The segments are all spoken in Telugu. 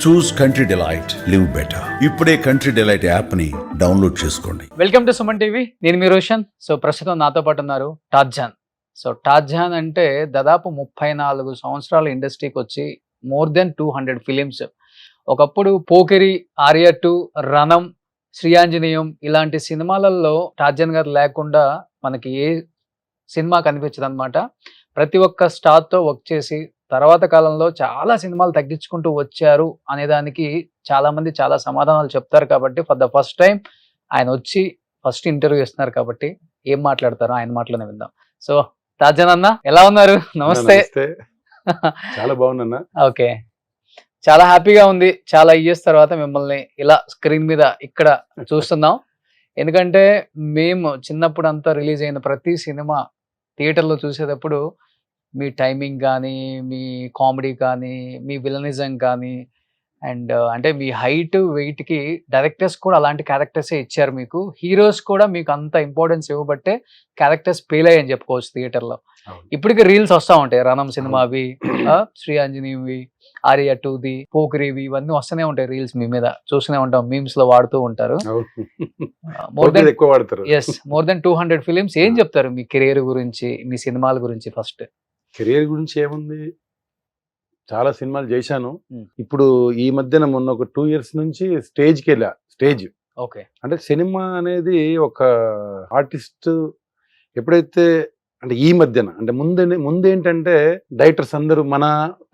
చూస్ కంట్రీ డిలైట్ లివ్ బెటర్. ఇప్పుడే కంట్రీ డిలైట్ యాప్ ని డౌన్లోడ్ చేసుకోండి. Welcome to Suman TV. నేను మీ రోషన్. సో ప్రస్తుతం నాతో పాటు ఉన్నారు టార్జాన్. సో టార్జాన్ అంటే దాదాపు 34 సంవత్సరాల ఇండస్ట్రీకి వచ్చి మోర్ దెన్ 200 ఫిలిమ్స్. ఒకప్పుడు పోకిరి, ఆర్య 2, రణం, శ్రీయాంజనేయం ఇలాంటి సినిమాలలో టార్జాన్ గారు లేకుండా మనకి ఏ సినిమా కనిపించదు అనమాట. ప్రతి ఒక్క స్టార్తో వర్క్ చేసి తర్వాత కాలంలో చాలా సినిమాలు తగ్గించుకుంటూ వచ్చారు అనేదానికి చాలా మంది చాలా సమాధానాలు చెప్తారు. కాబట్టి ఫర్ ద ఫస్ట్ టైం ఆయన వచ్చి ఫస్ట్ ఇంటర్వ్యూ ఇస్తున్నారు కాబట్టి ఏం మాట్లాడతారో ఆయన మాటలోనే విందాం. సో టార్జాన్ అన్న ఎలా ఉన్నారు? నమస్తే. చాలా బాగున్నా. ఓకే, చాలా హ్యాపీగా ఉంది. చాలా ఇయర్స్ తర్వాత మిమ్మల్ని ఇలా స్క్రీన్ మీద ఇక్కడ చూస్తున్నాం. ఎందుకంటే మేము చిన్నప్పుడు అంతా రిలీజ్ అయిన ప్రతి సినిమా థియేటర్లో చూసేటప్పుడు మీ టైమింగ్ కానీ, మీ కామెడీ కానీ, మీ విలనిజం కానీ అండ్ అంటే మీ హైట్ వెయిట్కి డైరెక్టర్స్ కూడా అలాంటి క్యారెక్టర్సే ఇచ్చారు మీకు. హీరోస్ కూడా మీకు అంత ఇంపార్టెన్స్ ఇవ్వబట్టే క్యారెక్టర్స్ పేలయ్యని చెప్పుకోవచ్చు థియేటర్లో. ఇప్పటికి రీల్స్ వస్తూ ఉంటాయి, రణం సినిమావి, శ్రీ ఆంజనేయవి, ఆర్య 2ది, పోకిరివి, ఇవన్నీ వస్తూనే ఉంటాయి రీల్స్. మీ మీద చూస్తూనే ఉంటాం, మీమ్స్ లో వాడుతూ ఉంటారు. More than 200 films. ఏం చెప్తారు మీ కెరీర్ గురించి, మీ సినిమాల గురించి? ఫస్ట్ కెరీర్ గురించి ఏముంది, చాలా సినిమాలు చేశాను. ఇప్పుడు ఈ మధ్యన మొన్న ఒక 2 years నుంచి స్టేజ్కి వెళ్ళా. స్టేజ్ ఓకే అంటే సినిమా అనేది ఒక ఆర్టిస్ట్ ఎప్పుడైతే అంటే ఈ మధ్యన అంటే ముందేంటంటే డైరెక్టర్స్ అందరూ మన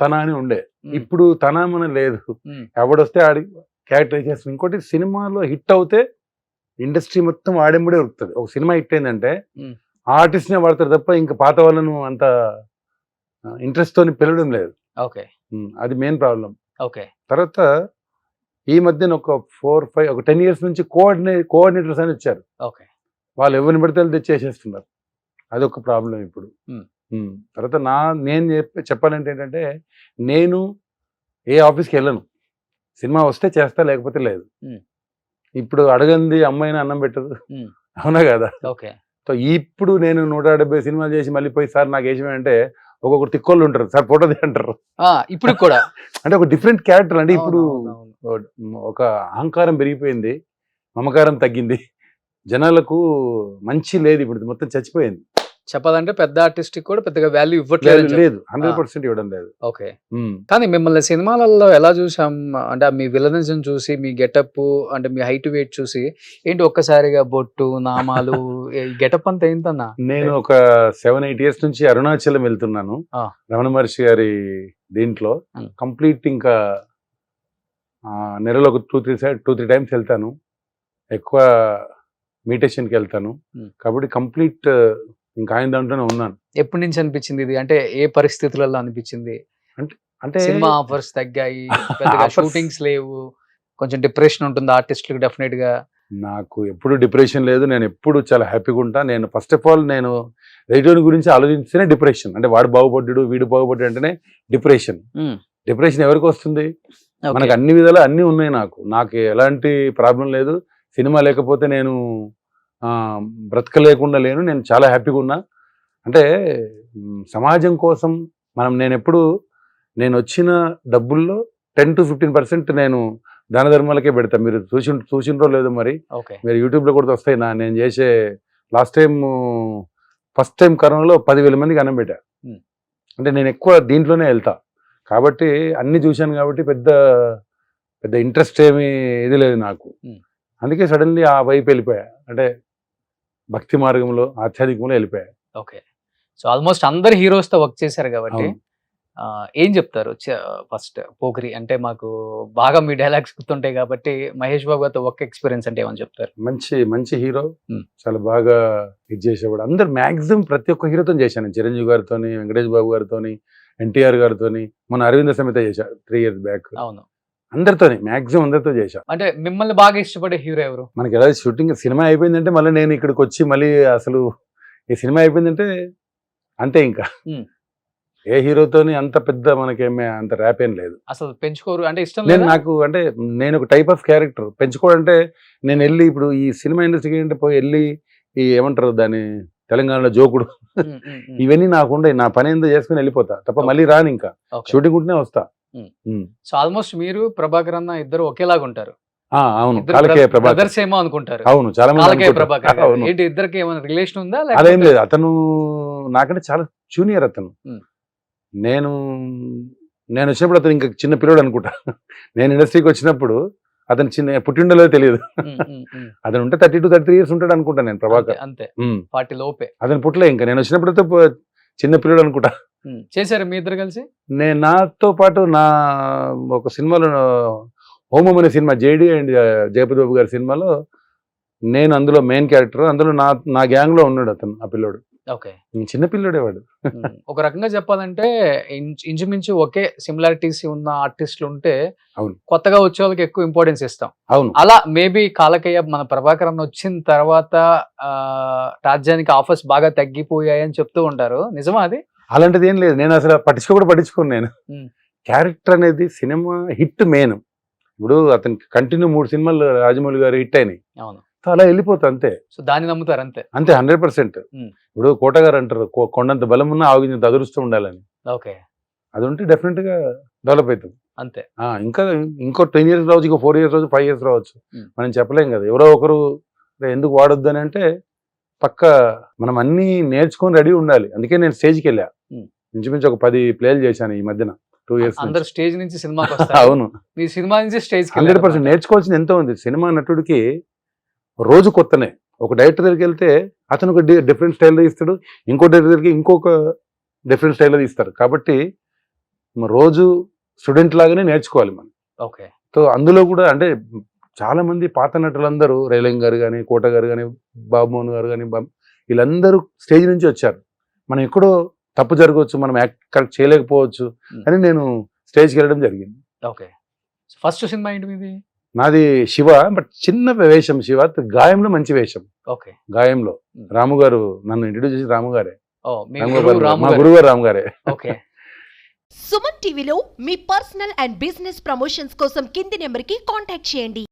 తన అని ఉండే. ఇప్పుడు తన మన లేదు, ఎవడొస్తే ఆడి క్యారెక్టర్ చేస్తుంది. ఇంకోటి సినిమాలో హిట్ అవుతే ఇండస్ట్రీ మొత్తం ఆడెంబడే ఉరుకుతుంది. ఒక సినిమా హిట్ అయిందంటే ఆర్టిస్ట్నే వాడతారు తప్ప ఇంకా పాత వాళ్ళను అంత ఇంట్రెస్ట్ తోని పిలవడం లేదు. ఓకే, అది మెయిన్ ప్రాబ్లం. ఓకే, తర్వాత ఈ మధ్యన ఒక 10 years నుంచి కోఆర్డినేటర్స్ అని వచ్చారు. ఓకే, వాళ్ళు ఎవరిని పడితే తెచ్చేసేస్తున్నారు. అదొక ప్రాబ్లం ఇప్పుడు. తర్వాత నేను చెప్పాలంటే ఏంటంటే, నేను ఏ ఆఫీస్కి వెళ్ళను. సినిమా వస్తే చేస్తా, లేకపోతే లేదు. ఇప్పుడు అడగంది అమ్మాయిని అన్నం పెట్టదు, అవునా కదా? ఓకే. సో ఇప్పుడు నేను 170 సినిమాలు చేసి మళ్ళీ పోయి సార్ నాకు వేసేమంటే ఒక్కొక్కరు తిక్కోళ్ళు ఉంటారు, సార్ ఫోటో అంటారు. ఇప్పుడు కూడా అంటే ఒక డిఫరెంట్ క్యారెక్టర్. అంటే ఇప్పుడు ఒక అహంకారం పెరిగిపోయింది, మమకారం తగ్గింది, జనాలకు మంచి లేదు. ఇప్పుడు మొత్తం చచ్చిపోయింది. చెప్పాలంటే పెద్ద ఆర్టిస్ట్ కూడా పెద్దగా వాల్యూ ఇవ్వట్లేదు. 100% ఇవ్వడం లేదు. ఓకే, కానీ మిమ్మల్ని సినిమాలలో ఎలా చూసాం అంటే మీ విలనిజం చూసి, మీ గెటప్ అంటే మీ హైట్ వెయిట్ చూసి ఏంటి ఒక్కసారిగా బొట్టు, నామాలు, గెటప్ అంతా ఏంటన్నా? నేను ఒక 7-8 years నుంచి అరుణాచలం వెళ్తున్నాను. రమణ మహర్షి గారి దీంట్లో కంప్లీట్ ఇంకా నెలలో ఒక 2-3 times వెళ్తాను. ఎక్కువ మెడిటేషన్కి వెళ్తాను. కాబట్టి కంప్లీట్ ఇంకా ఆయన దాంట్లోనే ఉన్నాను. ఎప్పటి నుంచి అనిపించింది ఇది? అంటే ఏ పరిస్థితులలో అనిపించింది? అంటే సినిమా ఆఫర్స్ తగ్గాయి, షూటింగ్స్ లేవు, కొంచెం డిప్రెషన్ ఉంటుంది ఆర్టిస్టులకు డెఫినెట్ గా. నాకు ఎప్పుడు డిప్రెషన్ లేదు. నేను ఎప్పుడు చాలా హ్యాపీగా ఉంటా. నేను ఫస్ట్ ఆఫ్ ఆల్ నేను రైటర్ గురించి ఆలోచిస్తేనే డిప్రెషన్. అంటే వాడు బాగుపడ్డాడు, వీడు బాగుపడ్డాడు అంటేనే డిప్రెషన్. డిప్రెషన్ ఎవరికి వస్తుంది? మనకు అన్ని విధాలు అన్ని ఉన్నాయి. నాకు ఎలాంటి ప్రాబ్లం లేదు. సినిమా లేకపోతే నేను బ్రతకలేకుండా లేను. నేను చాలా హ్యాపీగా ఉన్నా. అంటే సమాజం కోసం నేను వచ్చిన డబ్బుల్లో 10-15% నేను దాన ధర్మాలకే పెడతా. మీరు చూసిండ్రో లేదో మరి, మీరు యూట్యూబ్లో కూడా వస్తాయి. నేను చేసే ఫస్ట్ టైం కరోనాలో 10,000 మందికి అన్నం పెట్టా. అంటే నేను ఎక్కువ దీంట్లోనే వెళ్తా కాబట్టి అన్ని చూశాను. కాబట్టి పెద్ద పెద్ద ఇంట్రెస్ట్ ఏమీ ఇది లేదు నాకు. అందుకే సడన్లీ ఆ వైపు వెళ్ళిపోయా. అంటే భక్తి మార్గంలో, ఆధ్యాత్మికంలో వెళ్ళిపోయా. ఓకే, సో ఆల్మోస్ట్ అందరు హీరోస్ తో వర్క్ చేశారు కాబట్టి ఏం చెప్తారు? ఫస్ట్ పోకిరి అంటే మాకు బాగా మీ డైలాగ్స్ గుర్తుంటాయి కాబట్టి మహేష్ బాబు గారితో వర్క్ ఎక్స్పీరియన్స్ అంటే ఏమని చెప్తారు? మంచి హీరో, చాలా బాగా ఇది చేసేవాడు. అందరు మాక్సిమం ప్రతి ఒక్క హీరోతో చేశాను. చిరంజీవి గారితో, వెంకటేష్ బాబు గారితో, ఎన్టీఆర్ గారితో, మన అరవింద సమేత చేశాడు 3 years బ్యాక్. అవును, అందరితోనే మాక్సిమం అందరితో చేశా. అంటే మిమ్మల్ని బాగా ఇష్టపడే హీరో ఎవరు? మనకి ఎలా షూటింగ్ సినిమా అయిపోయిందంటే మళ్ళీ నేను ఇక్కడికి వచ్చి మళ్ళీ అసలు ఈ సినిమా అయిపోయిందంటే అంతే. ఇంకా ఏ హీరోతోని అంత పెద్ద మనకేమే అంత ర్యాప్ ఏం లేదు. అసలు పెంచుకోరు అంటే ఇష్టం లేదు నాకు. అంటే నేను ఒక టైప్ ఆఫ్ క్యారెక్టర్ పెంచుకోవాలంటే నేను వెళ్ళి ఇప్పుడు ఈ సినిమా ఇండస్ట్రీకి ఏంటంటే పోయి వెళ్ళి ఈ ఏమంటారు దాన్ని తెలంగాణలో జోకుడు ఇవన్నీ నాకుండే. నా పని ఏందో చేసుకుని వెళ్ళిపోతా తప్ప మళ్ళీ రాను. ఇంకా షూటింగ్ ఉంటేనే వస్తా. సో ఆల్మోస్ట్ మీరు ప్రభాకర్ అన్న ఇద్దరు ఒకేలాగా ఉంటారు. అవును, ఇద్దరు కాలకేయ ప్రభాకర్. బ్రదర్స్ ఏమో అనుకుంటారు. అవును, చాలా మంది కాలకేయ అనుకుంటారు. ప్రభాకర్ గారు. అవును. ఏంటి ఇద్దరికి ఏమైనా రిలేషన్ ఉందా అదేం లేకపోతే లేదు, అతను నాకంటే చాలా జూనియర్ అతను. ఉమ్. నేను వచ్చినప్పుడు అతను ఇంకా చిన్న పిల్లడు అనుకుంటా. నేను ఇండస్ట్రీకి వచ్చినప్పుడు అతను చిన్న పుట్టిండలో తెలియదు. అతను ఉంటే 32-33 ఇయర్స్ ఉంటాడు అనుకుంటా నేను ప్రభాకర్. అంతే ఉమ్. 40 లోపే. అతను పుట్టలే ఇంకా, నేను వచ్చినప్పుడైతే చిన్న పిల్లడు అనుకుంటా. చేశారు మీ ఇద్దరు కలిసి? నేను నాతో పాటు నా ఒక సినిమాలో హోమం అనే సినిమా జేడి అండ్ జయపతి బాబు గారి సినిమాలో నేను అందులో మెయిన్ క్యారెక్టర్. అందులో నా గ్యాంగ్ లో ఉన్నాడు అతను, ఆ పిల్లోడు. ఓకే. చిన్న పిల్లోడే వాడు. ఒక రకంగా చెప్పాలంటే ఇంచుమించు ఒకే సిమిలారిటీస్ ఉన్న ఆర్టిస్టులు ఉంటే అవును. కొత్తగా వచ్చే వాళ్ళకి ఎక్కువ ఇంపార్టెన్స్ ఇస్తాం. అవును, అలా మేబీ కాలకేయ మన ప్రభాకర్ అన్న వచ్చిన తర్వాత రాజ్యానికి ఆఫర్స్ బాగా తగ్గిపోయాయని చెప్తూ ఉంటారు. నిజమా అది? అలాంటిది ఏం లేదు. నేను అసలు పట్టించుకోను. నేను క్యారెక్టర్ అనేది సినిమా హిట్ మెయిన్. ఇప్పుడు అతనికి కంటిన్యూ 3 సినిమాలు రాజమౌళి గారు హిట్ అయినాయి. అవును. అలా వెళ్ళిపోతా అంతే. సో దాన్ని నమ్ముతారు అంతే. 100%. ఇప్పుడు కోట గారు అంటారు, కొండంత బలం ఉన్నా ఆవిగింత అదృష్టం ఉండాలని. ఓకే. అది ఉంటే డెఫినెట్ గా డెవలప్ అవుతుంది అంతే. ఇంకో 10 years రావచ్చు, ఇంకో 4 years రావచ్చు, 5 years రావచ్చు. మనం చెప్పలేం కదా. ఎవరో ఒకరు ఎందుకు వాడొద్దు అని అంటే పక్క మనం అన్ని నేర్చుకొని రెడీ ఉండాలి. అందుకే నేను స్టేజ్కి వెళ్ళా. ఇంచుమించు ఒక 10 ప్లేలు చేశాను ఈ మధ్యన 2 years. అందరు స్టేజ్ నుంచి సినిమాకి వస్తారు. అవును, మీ సినిమా నుంచి స్టేజ్ 100% నేర్చుకోవాల్సింది ఎంతో ఉంది. సినిమా నటుడికి రోజు కొత్తనే. ఒక డైరెక్టర్ దగ్గరికి వెళ్తే అతను ఒక డిఫరెంట్ స్టైల్లో ఇస్తాడు, ఇంకో డైరెక్టర్ దగ్గరికి ఇంకొక డిఫరెంట్ స్టైల్లో ఇస్తారు. కాబట్టి రోజు స్టూడెంట్ లాగానే నేర్చుకోవాలి మనం. ఓకే. సో అందులో కూడా అంటే చాలా మంది పాత నటులందరూ రేలంగ్ గారు కానీ, కోట గారు కానీ, బాబుమోహన్ గారు కానీ, వీళ్ళందరూ స్టేజ్ నుంచి వచ్చారు. మనం ఎక్కడో తప్పు జరగవచ్చు, మనం యాక్ట్ కరెక్ట్ చేయలేకపోవచ్చు అని నేను స్టేజ్కి వెళ్ళడం జరిగింది. ఓకే. ఫస్ట్ సినిమా ఏంటి మీది? నాది శివ, బట్ చిన్న వేషం. శివ గాయంలో మంచి వేషం. ఓకే. గాయంలో రాము గారు నన్ను ఇంట్రడ్యూస్ చేసి రాము గారే, మా రాము గురువు గారు రాము గారే. ఓకే. సుమన్ టీవీలో మీ పర్సనల్ అండ్ బిజినెస్ ప్రమోషన్స్ కోసం కింది నెంబర్కి కాంటాక్ట్ చేయండి.